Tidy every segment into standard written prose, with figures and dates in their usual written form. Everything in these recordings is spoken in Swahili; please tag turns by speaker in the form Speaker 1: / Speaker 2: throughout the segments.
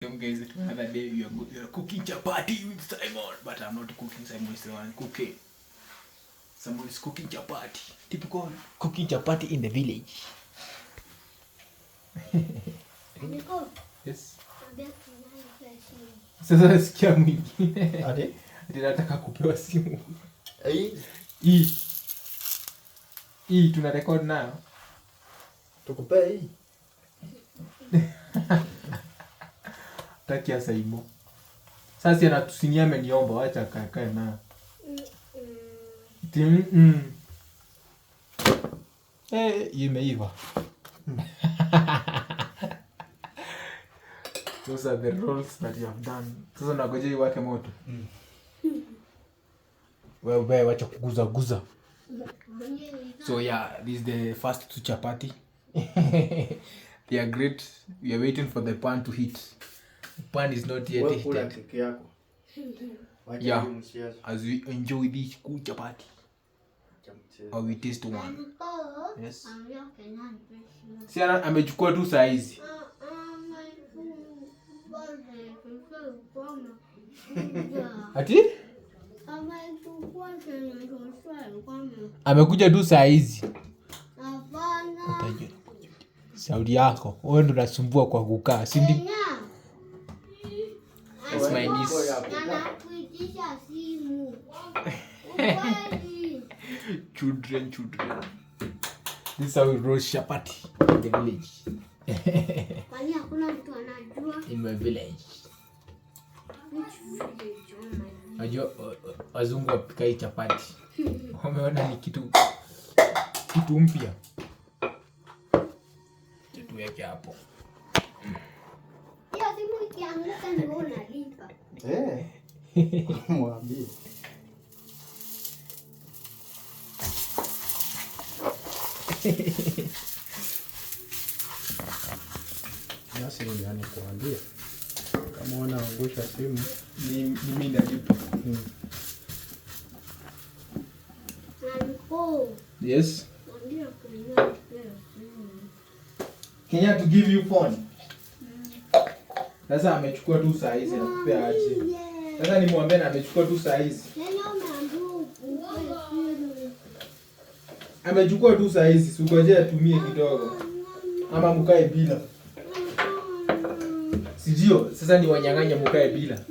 Speaker 1: Guys, another day we are cooking chapati with Simon, but I'm not cooking. Simon is the one cooking. Someone is cooking chapati. Typical cooking chapati in the village. Yes. Sasa nasikia mwingine. Ati nataka kupewa simu. Hii tuna record nayo.
Speaker 2: Tukupe hii.
Speaker 1: Takia Saimo. Sasa anatusinia ameniomba wacha kakae na. Imeiva. Those are the rolls that you have done. Sasa nagoje iwake moto. Wewe wacha kuguza. So yeah, this is the first two chapati. They are great. We are waiting for the pan to heat. The pan is not yet heated. Yeah, as we enjoy this cool chapati. Or we taste one. Yes. Siana amechukua tu saa hizi. Ati? Amekuja tu saa hizi. Utajua. Saudi yako. Wewe ndo unasumbua kwa kukaa, si ndio? That's my niece. Children. This is how we roast chapati in the village.
Speaker 3: Kwani hakuna mtu anajua?
Speaker 1: In my village. Najua wazungu wapika hii chapati. Wameona ni kitu mpya. Tuweke hapo.
Speaker 3: Hiyo simu ikianguka ndio unalipa.
Speaker 2: Mwambie. Basi ni nani kuambia? Kama unaangusha simu
Speaker 1: ni mimi nalipa. Yes. Can you to give you phone? Sasa amechukua tu saa hizi na kupea aje. Sasa nimwambie na amechukua tu saa hizi. Amechukua tu saa hizi, si ngoje atumie kidogo. Ama mkae bila. Sijio, sasa ni wanyang'anya mkae bila.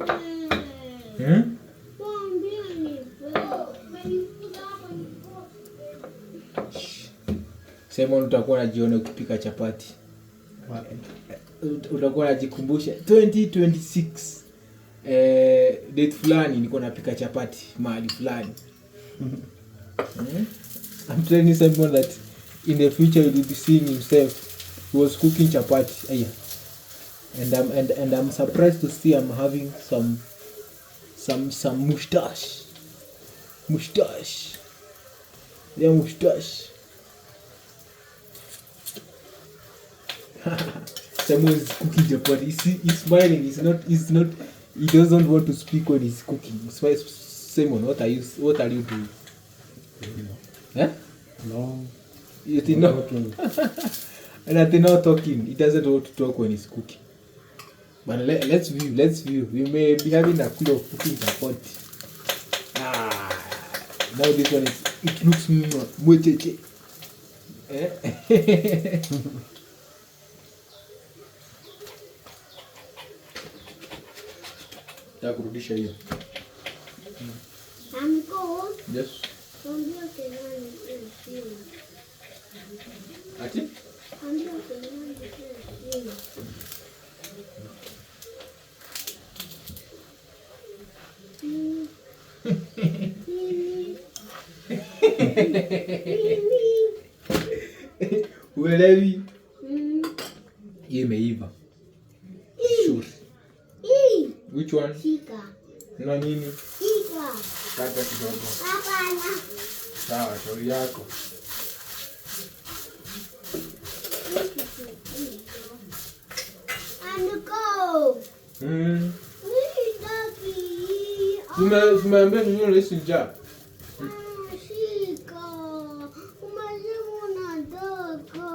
Speaker 1: Simon, utakuwa unajiona ukipika chapati. Utakuwa unajikumbusha 2026 date fulani niko napika chapati mahali fulani. I'm telling Simon that in the future he will be seeing himself. He was cooking chapati. And I'm surprised to see I'm having some mustache. Yeah, mustache. Someone is cooking chapati. He's smiling. He's not. He doesn't want to speak when he's cooking. Simon, what are you doing?
Speaker 2: No.
Speaker 1: You think no? And I think not talking. He doesn't want to talk when he's cooking. But let's view. We may be having a clue of cooking chapati. Now this one it looks mwecheche. Kurudisha hiyo. Yes. Ati? Uelewi? Hii imeiva. Sure. Which one?
Speaker 3: Shika.
Speaker 1: Na nini?
Speaker 3: Shika.
Speaker 1: Kata kidogo.
Speaker 3: Hapana.
Speaker 1: Sawa, shauri yako.
Speaker 3: Aniko.
Speaker 1: Tumeambia nini lesi njaa?
Speaker 3: Shika. Umesema unataka.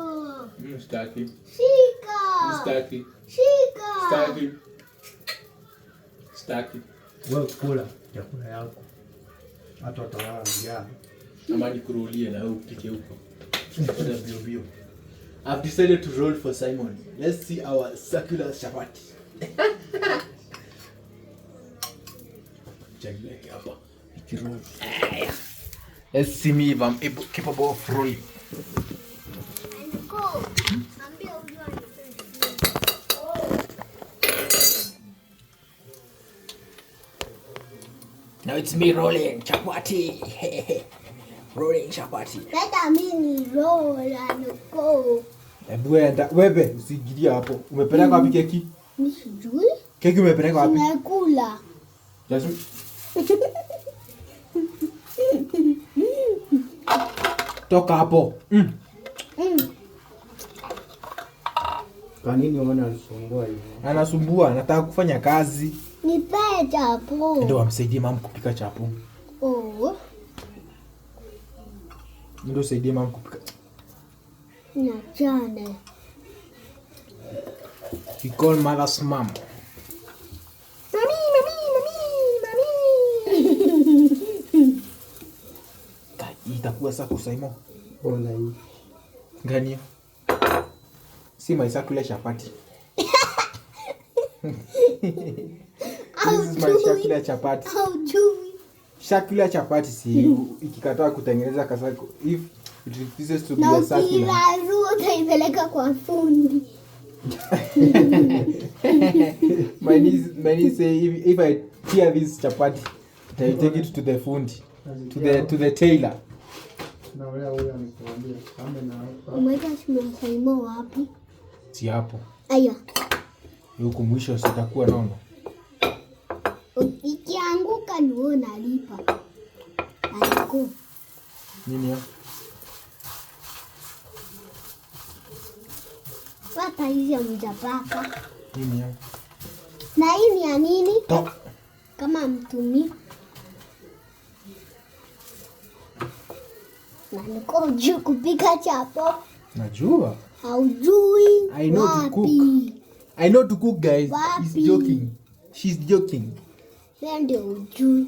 Speaker 1: Staki.
Speaker 3: Shika.
Speaker 1: Staki.
Speaker 3: Shika.
Speaker 1: Staki. Staki.
Speaker 2: Wewe kula chakula yako. Hata utawala njaa.
Speaker 1: Ama nikurulie na wewe upike huko. Ngoja bio bio. I've decided to roll for Simon. Let's see our circular chapati. Jagleke hapa. Ikiroll. Let's see me if I'm capable of rolling. Now it's me rolling chapati. Rolling chapati.
Speaker 3: Dada mimi rola nuko.
Speaker 1: Wewe usigilia hapo. Umepeleka wapi keki?
Speaker 3: Nisijui.
Speaker 1: Keki umepeleka wapi?
Speaker 3: Nakula.
Speaker 1: Jasu. Toka hapo.
Speaker 2: Kwa nini unaona anasumbua hivyo?
Speaker 1: Anasumbua, anataka kufanya kazi.
Speaker 3: Nipe chapo.
Speaker 1: Ndio amsaidie mama kupika chapo.
Speaker 3: Oh.
Speaker 1: Ndio usaidie mama kupika.
Speaker 3: Na jana.
Speaker 1: We call mother's mom.
Speaker 3: Mami.
Speaker 1: Itakuwa sasa kwa Simon.
Speaker 2: Bona hii.
Speaker 1: Gani? Si my circular chapati. This is my circular chapati.
Speaker 3: Haujui.
Speaker 1: Circular chapati si ikikataa kutengeneza kasako. If it refuses to be a circular.
Speaker 3: Na kila utaipeleka kwa fundi.
Speaker 1: My niece say if I tear this chapati, I take it to the fundi, to the tailor.
Speaker 2: Na wewe huyo anakuambia kama na hapa.
Speaker 3: Umeweka Simon wapi?
Speaker 1: Si hapo.
Speaker 3: Aya.
Speaker 1: Huko mwisho sitakuwa nono.
Speaker 3: Ikianguka ni wewe unalipa. Aliko.
Speaker 1: Nini ya?
Speaker 3: Pata hizi mjapaka.
Speaker 1: Nini ya?
Speaker 3: Na hii ni ya nini?
Speaker 1: To.
Speaker 3: Kama mtumi. Na niko juu kupika chapo.
Speaker 1: Najua.
Speaker 3: Haujui.
Speaker 1: I know to cook. I know to cook, guys. He's joking. She's joking.
Speaker 3: Wewe ndio ujui.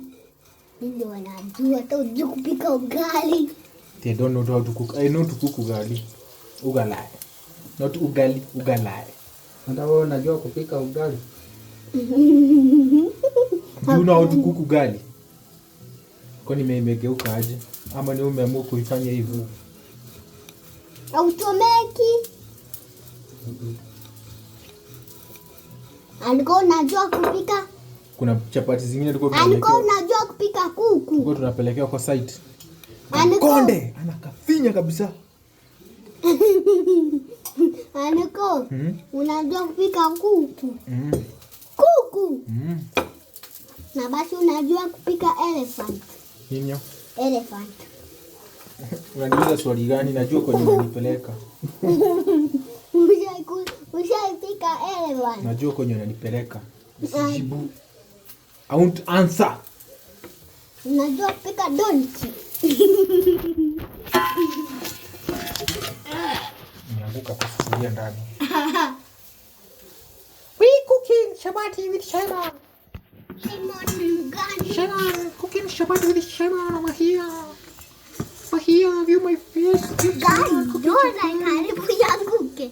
Speaker 3: Mimi ndio najua hata ujui kupika ugali.
Speaker 1: They don't know how to cook. I know to cook ugali. Ugalai. Not ugali, ugalai.
Speaker 2: Hata wewe unajua kupika ugali?
Speaker 1: Do you know how to cook ugali? Kwani imegeuka aje? Ama ni umeamua kuifanya hivyo?
Speaker 3: Automeki. Alikuwa unajua kupika?
Speaker 1: Kuna chapati zingine tulikuwa
Speaker 3: Alikuwa
Speaker 1: tunapelekea.
Speaker 3: unajua kupika kuku?
Speaker 1: Tulikuwa tunapelekea kwa site.
Speaker 3: Alikuwa
Speaker 1: Konde anakafinya kabisa.
Speaker 3: Alikuwa unajua kupika kuku?
Speaker 1: Mm.
Speaker 3: Kuku.
Speaker 1: Mm.
Speaker 3: Na basi unajua kupika elephant.
Speaker 1: Nini?
Speaker 3: Elephant.
Speaker 1: Unaniuliza swali gani? Najua kwenye unanipeleka.
Speaker 3: Ushaipika elephant.
Speaker 1: Najua kwenye unanipeleka. Usijibu. I won't answer.
Speaker 3: Unajua kupika donkey.
Speaker 1: Nianguka kwa sufuria ndani.
Speaker 4: We cooking chapati with Simon.
Speaker 3: Simon gani?
Speaker 4: Simon cooking chapati with Simon over here. Over here, view my face.
Speaker 3: Gani? Ndio na karibu yanguke.